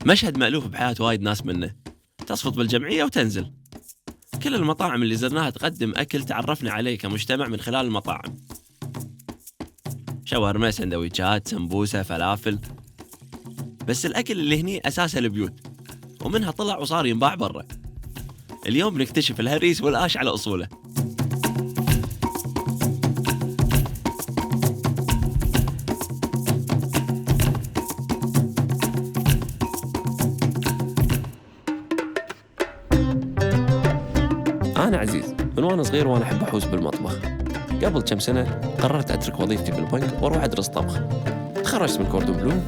مشهد مألوف بحياة وايد ناس منه، تصفط بالجمعية وتنزل. كل المطاعم اللي زرناها تقدم أكل تعرفنا عليه كمجتمع من خلال المطاعم، شاورما، سندويشات، سمبوسة، فلافل. بس الأكل اللي هني أساسه البيوت، ومنها طلع وصار ينباع برا. اليوم بنكتشف الهريس والآش على أصوله. أنا عزيز، من وأنا صغير وأنا أحب أحوس بالمطبخ. قبل كم سنة قررت أترك وظيفتي بالبنك وأروح أدرس طبخ. تخرجت من كوردون بلو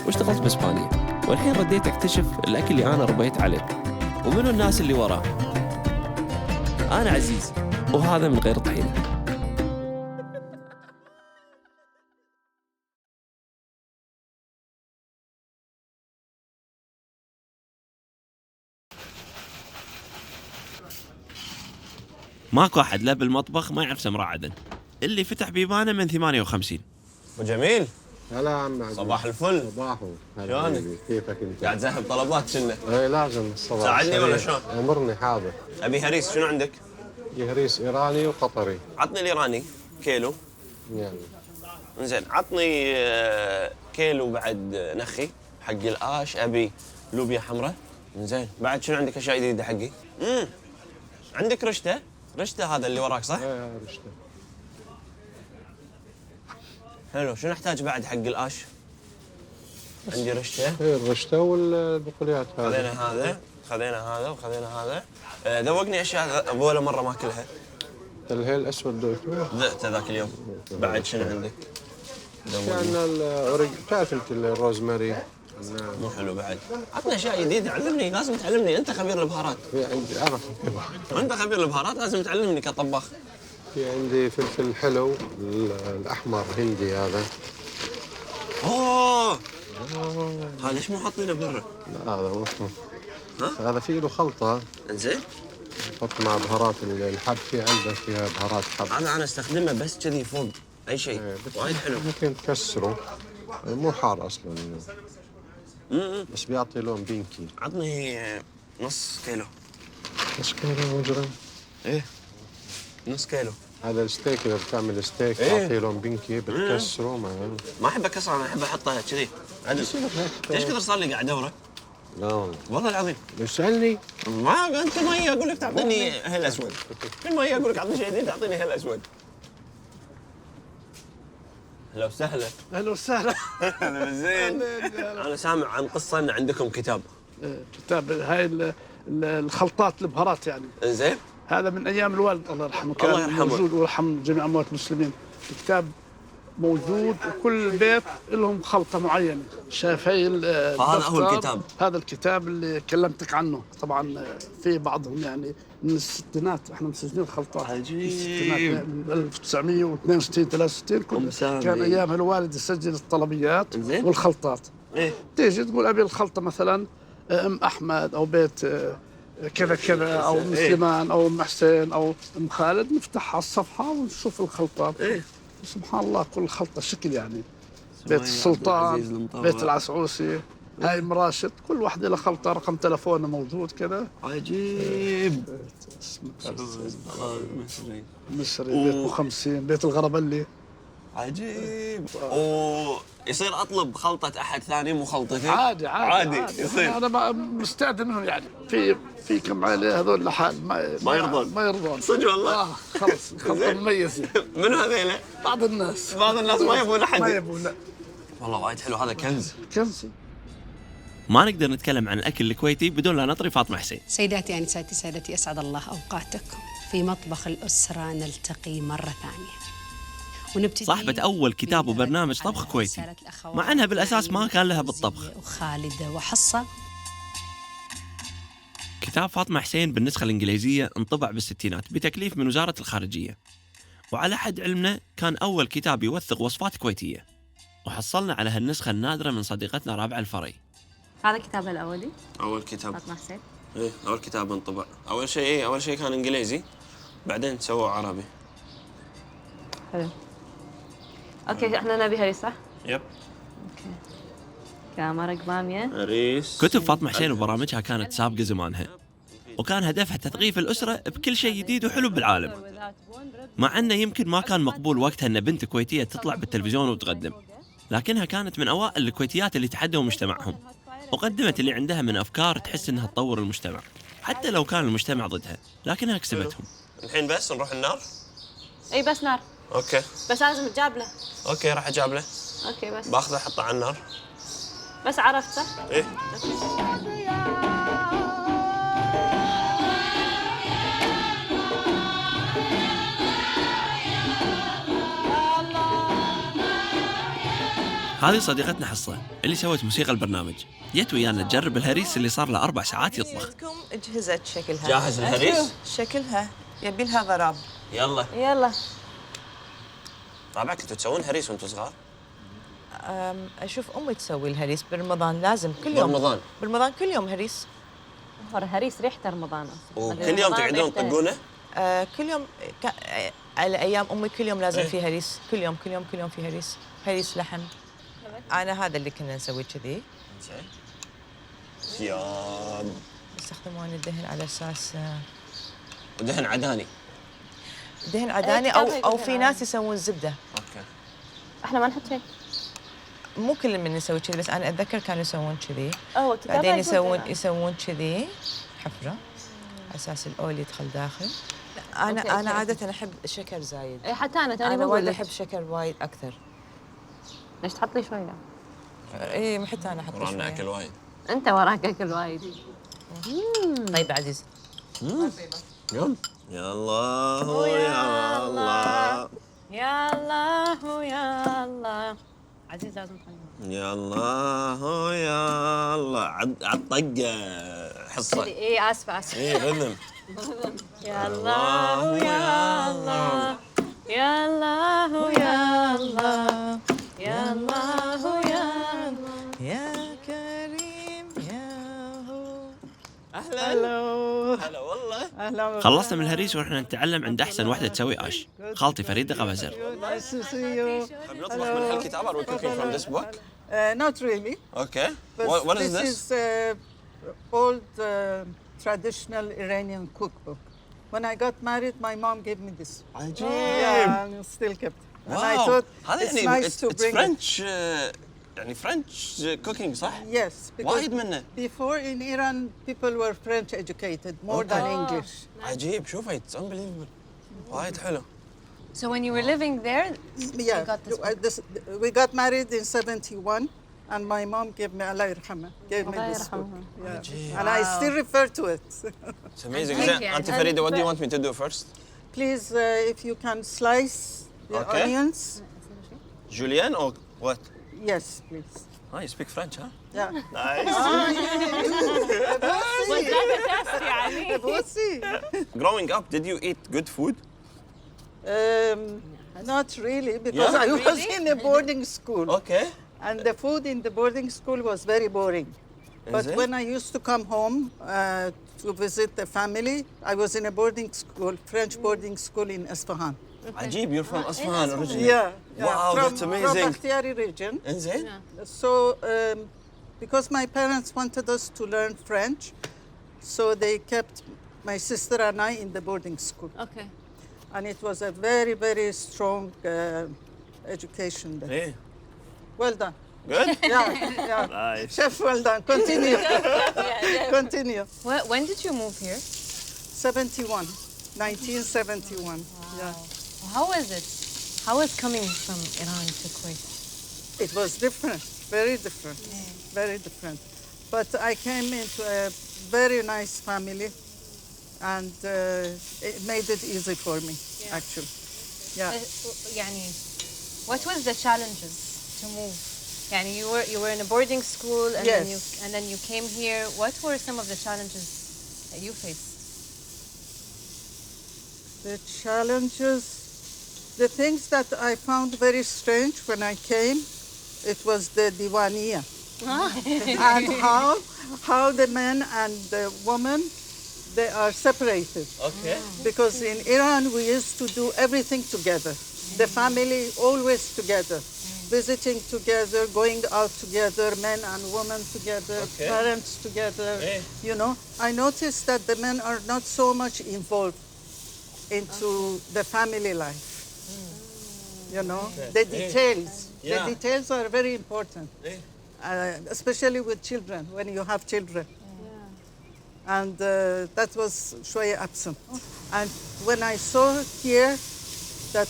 واشتغلت بإسبانيا، والحين رديت أكتشف الأكل اللي أنا ربيت عليه ومنو الناس اللي وراه. أنا عزيز، وهذا من غير طحينة. ماكو أحد لا بالمطبخ ما يعرف سمراء عدن، اللي فتح بيبانه من 58. وجميل. هلا عم عزيز. صباح الفل. صباحو. شلونك؟ كيفك انت؟ قاعد تذهب طلبات شنو؟ ايه لازم الصباح. ساعدني ولا شلون؟ امرني حاضر. ابي هريس، شنو عندك؟ هريس ايراني وقطري. عطني الايراني كيلو. يعني انزين عطني كيلو بعد نخي حق الآش. ابي لوبيا حمراء. انزين بعد شنو عندك اشياء جديده حقي؟ عندك رشته؟ رشته هذا اللي وراك صح؟ ايه رشته. حلو. شنو احتاج بعد حق الآش؟ عندي رشته. ايه الرشته والبقوليات هذه. خذينا هذا وخذينا هذا. ذوقني اشياء ولا مره ما اكلها. الهيل الاسود دويته؟ ذقته ذاك اليوم. بعد شنو عندك؟ كان الاوريج، تعرف انت الروزماري. مو حلو بعد. عطنا اشياء جديده، علمني، لازم تعلمني، انت خبير البهارات. في عندي اعرف. وانت خبير البهارات لازم تعلمني كطباخ. في عندي فلفل حلو الاحمر هندي هذا. اوه هذا ليش مو حاطينه برا؟ لا هذا مو. هذا فيه له خلطه. انزين حط مع بهارات الحب، في عندك فيها بهارات حب. انا استخدمه بس كذي فوق اي شيء. وايد حلو. ممكن تكسره، مو حار اصلا. بس بيعطي لون بينكي. عطني نص كيلو. نص كيلو مجرم؟ ايه نص كيلو. هذا الستيك، اذا بتعمل ستيك تعطيه لون بينكي بتكسره. ما احب اكسره، انا احب احطه كذي عدل. ليش كثر صار لي قاعد ادوره؟ لا والله العظيم. ليش سألني؟ ما انت ميه اقول لك تعطيني هيل اسود. الميه اقول لك اعطيني شيء جديد تعطيني هيل اسود. هلا وسهلا. اهلا وسهلا. اهلا زين. انا سامع عن قصه ان عندكم كتاب. كتاب هاي الخلطات البهارات يعني. زين. هذا من ايام الوالد الله يرحمه، كان الله يرحمه. موجود ويرحم جميع اموات المسلمين. الكتاب موجود وكل بيت لهم خلطه معينه. شايف هي هذا هو الكتاب. هذا الكتاب اللي كلمتك عنه. طبعا في بعضهم يعني من الستينات، احنا مسجلين خلطات. عجيب. الستينات من 1962 63 كان ايام الوالد يسجل الطلبيات والخلطات. ايه تيجي تقول ابي الخلطه مثلا ام احمد او بيت كذا كذا او ام سليمان او ام حسين او ام خالد، نفتح على الصفحه ونشوف الخلطات. سبحان الله كل خلطه شكل يعني. بيت السلطان، بيت العسعوسي، هاي مراشد، كل واحده لها خلطه، رقم تلفونه موجود كذا. عجيب. مصري بيت ابو 50، بيت الغربلي. عجيب. ويصير اطلب خلطه احد ثاني مو خلطتي؟ عادي يصير. انا مستعد منهم يعني. في كم عائله هذول لحال ما يرضون صدق والله. خلص خلطه مميزه. منو هذيلا؟ بعض الناس ما يبون احد. ما يبون. لا والله وايد حلو، هذا كنز. ما نقدر نتكلم عن الأكل الكويتي بدون لا نطري فاطمة حسين. سيداتي أنساتي سادتي، أسعد الله أوقاتكم. في مطبخ الأسرة نلتقي مرة ثانية ونبتدي. صاحبة أول كتاب وبرنامج طبخ كويتي، مع أنها بالأساس ما كان لها بالطبخ. وخالدة وحصة. كتاب فاطمة حسين بالنسخة الإنجليزية انطبع بالستينات بتكليف من وزارة الخارجية، وعلى حد علمنا كان أول كتاب يوثق وصفات كويتية، وحصلنا على هالنسخة النادرة من صديقتنا رابعة الفري. هذا كتابها الأولي؟ أول كتاب فاطمة حسين؟ إيه أول كتاب انطبع. أول شيء كان إنجليزي، بعدين سووا عربي. حلو. أوكي إحنا نبي هريس صح؟ يب. أوكي. مرق بامية. هريس. كتب فاطمة حسين وبرامجها كانت سابقة زمانها، وكان هدفها تثقيف الأسرة بكل شيء جديد وحلو بالعالم، مع أنه يمكن ما كان مقبول وقتها أن بنت كويتية تطلع بالتلفزيون وتقدم، لكنها كانت من أوائل الكويتيات اللي تحدوا مجتمعهم وقدمت اللي عندها من أفكار تحس أنها تطور المجتمع حتى لو كان المجتمع ضدها، لكنها كسبتهم. الحين بس نروح النار؟ اي بس نار. اوكي. بس لازم تجابله. اوكي راح اجابله. اوكي بس. باخذه احطه على النار. بس عرفت صح؟ ايه. هذه صديقتنا حصة اللي سوت موسيقى البرنامج، جت ويانا تجرب الهريس اللي صار له 4 ساعات يطبخ. جهزت شكلها. جاهز الهريس؟ شكلها يبي لها ضرب. يلا. يلا. رابع كنتوا تسوون هريس وانتم صغار؟ اشوف امي تسوي الهريس برمضان، لازم كل يوم. برمضان؟ برمضان كل يوم هريس. الهريس ريحته رمضان اصلا. وكل يوم تقعدون تطقونه؟ كل يوم على ايام امي كل يوم لازم في هريس، كل يوم كل يوم كل يوم في هريس، هريس لحم. انا هذا اللي كنا نسوي كذي. زين. زياد. يستخدمون الدهن على اساس ودهن عداني. دهن عداني او في ناس يسوون زبده. اوكي. احنا ما نحط شيء. مو كل من يسوي كذي، بس انا اتذكر كانوا يسوون كذي. بعدين يسوون كذي حفره على اساس الاول يدخل داخل. انا عاده احب الشكر زايد. اي حتى انا وايد احب شكر وايد اكثر. ليش تحط لي شويه؟ اي حتى انا احط ورانا اكل وايد. انت وراك اكل وايد. طيب عزيز. يلا. يا الله يا الله. يا الله يا الله. عزيز لازم تخليه. يا الله يا الله. عالطقه حصه. اي اسفه. اي رذم. يا الله يا الله. يا الله يا الله. يا الله يا الله. يا كريم يا هو. اهلا. هلا والله. اهلا. خلصنا من الهريس ورحنا نتعلم عند أحسن وحدة تسوي آش، خالتي فريدة قبزر. Nice to see you. نطبخ من هالكتاب. Are we cooking from this book? Not really. Okay. But What is this this? is old traditional Iranian cookbook. When I got married, my mom gave me this. عجيب. Yeah, and still kept. And I Wow. thought هذا it's يعني nice to it's bring it. French. يعني French cooking صح؟ Yes, وايد because منه. before in Iran, people were French educated more than English. عجيب. شوف it's unbelievable. وايد حلو. So when you were living there, Yeah, you got this book. we got married in '71, and my mom gave me Allah yarhamha, gave me Allah this book. yarhamha. Yeah. And I still refer to it. It's amazing. Thank you. Auntie Farida, what do you want me to do first? Please, if you can slice the Okay. onions. Julian or what? Yes, please. Oh, you speak French, huh? Yeah. Nice. Growing up, did you eat good food? Not really, because Yeah? I was in a boarding school. Okay. And the food in the boarding school was very boring. But Is it? when I used to come home to visit the family, I was in a boarding school, French boarding school in Isfahan. Ajib, you're from Asfahan originally. Yeah. Wow, that's amazing. From Bakhtiyari region. Insane. So, because my parents wanted us to learn French, so they kept my sister and I in the boarding school. Okay. And it was a very, very strong education there. Hey, Well done. good. Yeah. Nice. Chef, well done. Continue. Continue. When did you move here? 71, 1971. Yeah. How was it? How was coming from Iran to Kuwait? It was different, very different, very different. But I came into a very nice family, and it made it easy for me, actually. Yeah. يعني, what was the challenges to move? يعني, you were in a boarding school and then you came here. What were some of the challenges that you faced? The challenges, the things that I found very strange when I came, it was the diwaniya. And how the men and the woman, they are separated. Okay. Because in Iran, we used to do everything together. The family always together. visiting together, going out together, men and women together, Okay. parents together. You know, I noticed that the men are not so much involved into the family life. You know, the details. Yeah. The details are very important, especially with children, when you have children. And that was شوية absent. And when I saw here that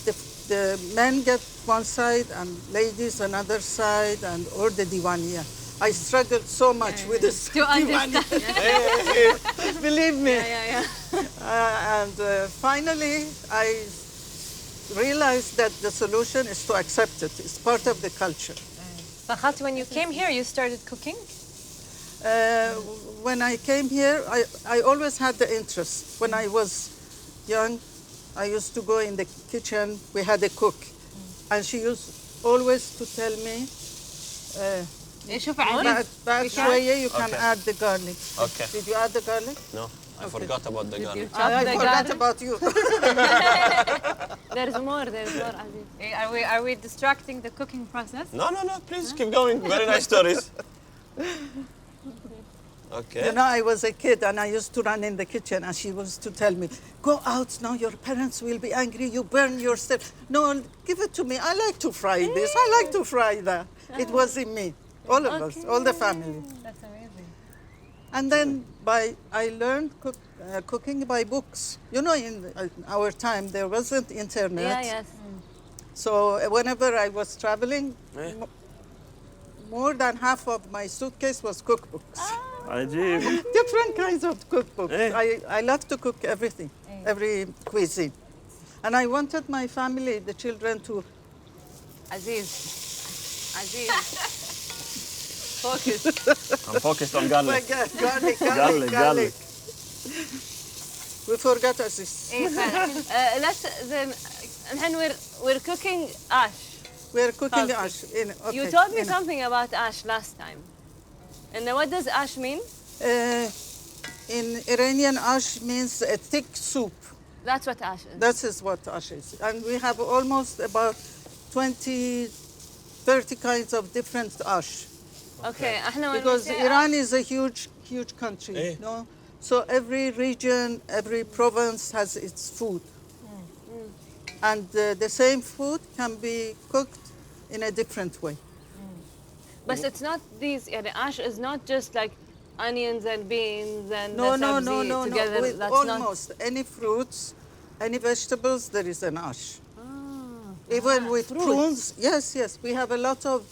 the men get one side and ladies another side, and or the diwania, I struggled so much with this diwania. Believe me. And finally, I realized that the solution is to accept it. It's part of the culture. فخالتي, when you came here, you started cooking? When I came here, I always had the interest. When I was young, I used to go in the kitchen. We had a cook, and she used always to tell me, back شوية, you can add the garlic. Okay. Did you add the garlic? No, I forgot about the garlic. I forgot about you. There's more, Aziz. Are we distracting the cooking process? No, please keep going. Very nice stories. Okay. You know, I was a kid and I used to run in the kitchen, and she was to tell me, go out now, your parents will be angry, you burn yourself. No, give it to me. I like to fry this, I like to fry that. It was in me, all of us, all the family. That's amazing. And then I learned cooking by books. You know, in our time, there wasn't internet. Yes. So whenever I was traveling, more than half of my suitcase was cookbooks. عجيب. Different kinds of cookbooks. I love to cook everything, every cuisine. And I wanted my family, the children, to... Aziz. Focus. I'm focused on garlic. Garlic. We forgot Aziz. Let's then. And we're cooking ash. We're cooking Salty. ash. Okay. You told me something about ash last time. And then what does ash mean? In Iranian, ash means a thick soup. That's what ash is. That is what ash is. And we have almost about 20, 30 kinds of different ash. Okay. Because Iran is a huge country, you know? So every region, every province has its food. And the same food can be cooked in a different way. But it's not these, the ash is not just like onions and beans and No. together. With That's almost any fruits, any vegetables, there is an ash. Even with prunes, yes. We have a lot of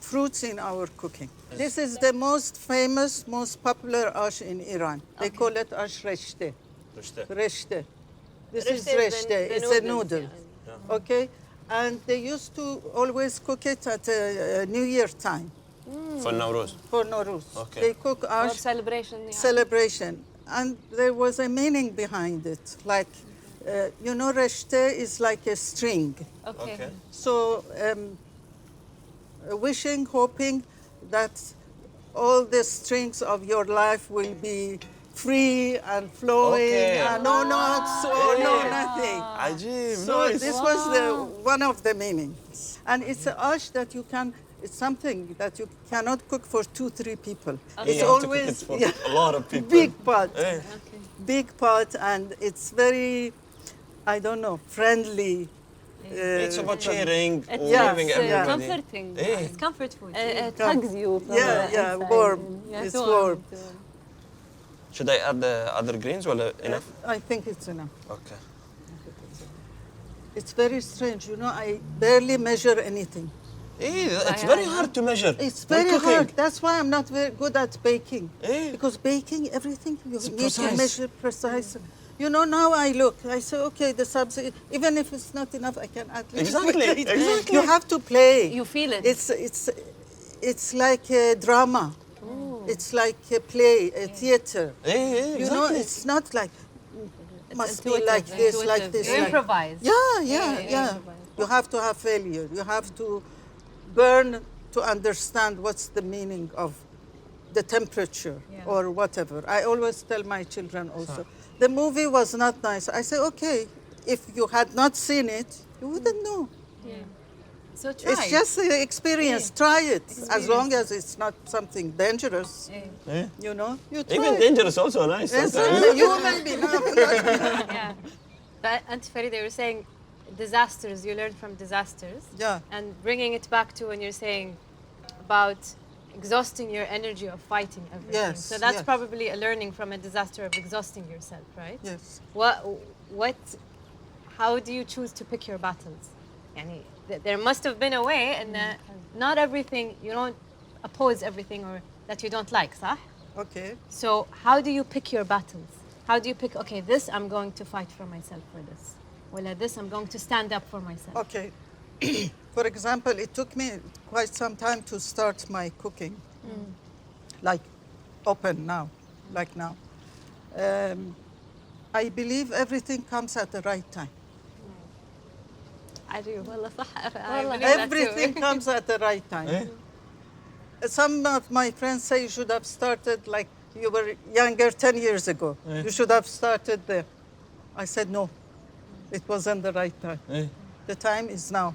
fruits in our cooking. This is the most famous, most popular ash in Iran. They call it ash reshte. Reshte. This is reshte. It's a noodle. Okay? And they used to always cook it at New Year time. For Nowruz. For Nowruz. Okay. They cook or ash. celebration. Yeah. Celebration. And there was a meaning behind it. Like, you know, reshte is like a string. Okay. So, wishing, hoping that all the strings of your life will be free and flowing, and no knots or no nothing. عجيب. So this was one of the meanings. And it's an ash that you can, it's something that you cannot cook for 2-3 people. It's always a lot of people. Big pot. Big pot, and it's very, I don't know, friendly. It's about sharing, It's giving everybody. comforting. It's comfort food. It hugs you. From Yeah, inside. warm. Yeah, It's warm. Should I add the other greens or enough? I think it's enough. Okay. It's very strange, you know, I barely measure anything. It's very hard to measure. It's very hard. That's why I'm not very good at baking. Because baking, everything you need to measure precise. You know, now I look, I say, okay, the sabzi, even if it's not enough, I can add. Exactly. You have to play. You feel it. It's like a drama. It's like a play, a theater. You know, it's not like, must be like this, like this. You improvise. Yeah. You have to have failure. You have to burn to understand what's the meaning of the temperature or whatever. I always tell my children also. The movie was not nice. I say, okay, if you had not seen it, you wouldn't know. So try. It's just an experience. Try it. As long as it's not something dangerous. You know, you try Even it. dangerous also nice. Yes, sometimes. you maybe not. Yeah. But Auntie Farida, they were saying disasters, you learn from disasters. Yeah. And bringing it back to when you're saying about exhausting your energy of fighting everything. Yes, So that's yes. probably a learning from a disaster of exhausting yourself, right? Yes. How do you choose to pick your battles? Yani, there must have been a way, and not everything, you don't oppose everything or that you don't like, صح? Okay. So how do you pick your battles? How do you pick, okay, this I'm going to fight for myself for this. Well, this I'm going to stand up for myself. Okay. For example, it took me quite some time to start my cooking. Like open now, like now. I believe everything comes at the right time. I do. والله صح. I believe that too. Everything comes at the right time. Some of my friends say you should have started like you were younger 10 years ago. You should have started there. I said no. It wasn't the right time. The time is now.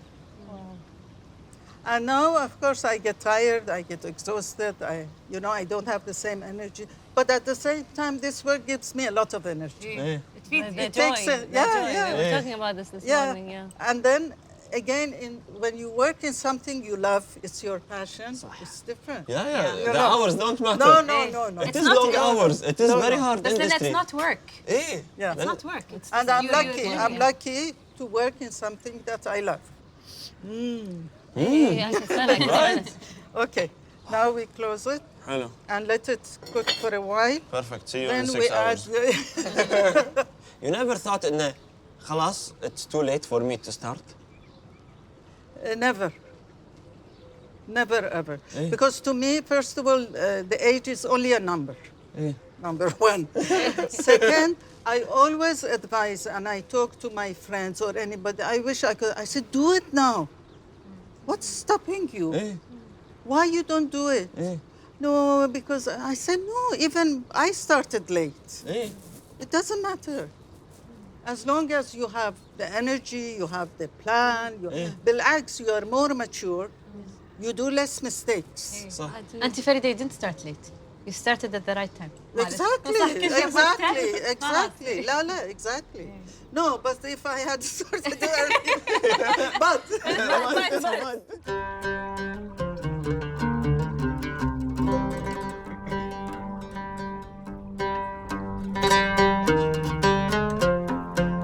And now, of course, I get tired, I get exhausted, I don't have the same energy. But at the same time, this work gives me a lot of energy. It feeds The you. joy. yeah. We were talking about this morning, yeah. And then, again, when you work in something you love, it's your passion, it's different. Yeah. You The know. hours don't matter. No. It It's is not long your- hours. It is very hard But then industry. it's not work. Yeah. It's not work. It's And I'm you- lucky. you- I'm lucky to work in something that I love. Yeah, I can smell it. Right? Okay. Now we close it Hello. and let it cook for a while. Perfect. See you Then in we 6 add. hours. You never thought إنه خلاص it's too late for me to start? Never. Never ever. Because to me, first of all, the age is only a number. Number one. Second, I always advise and I talk to my friends or anybody, I wish I could, I said, do it now. What's stopping you? Why you don't do it? No, because I said, no, even I started late. It doesn't matter. As long as you have the energy, you have the plan, بالعكس, you are more mature, you do less mistakes. صح. Auntie Farida, you didn't start late. You started at the right time. Exactly. لا, exactly. No, but if I had started early, but.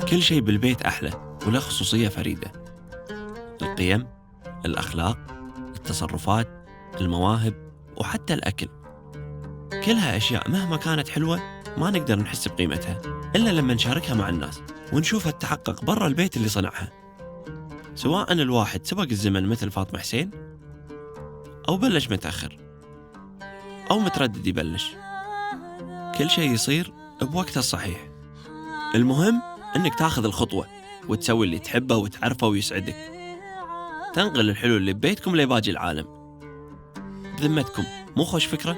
كل شيء بالبيت أحلى وله خصوصية فريدة. القيم، الأخلاق، التصرفات، المواهب وحتى الأكل، كلها أشياء مهما كانت حلوة ما نقدر نحس بقيمتها إلا لما نشاركها مع الناس ونشوفها تتحقق برا البيت اللي صنعها. سواء الواحد سبق الزمن مثل فاطمة حسين أو بلش متأخر أو متردد يبلش، كل شيء يصير بوقته الصحيح. المهم إنك تاخذ الخطوة وتسوي اللي تحبه وتعرفه ويسعدك، تنقل الحلو اللي ببيتكم لباقي العالم. بذمتكم مو خوش فكرة؟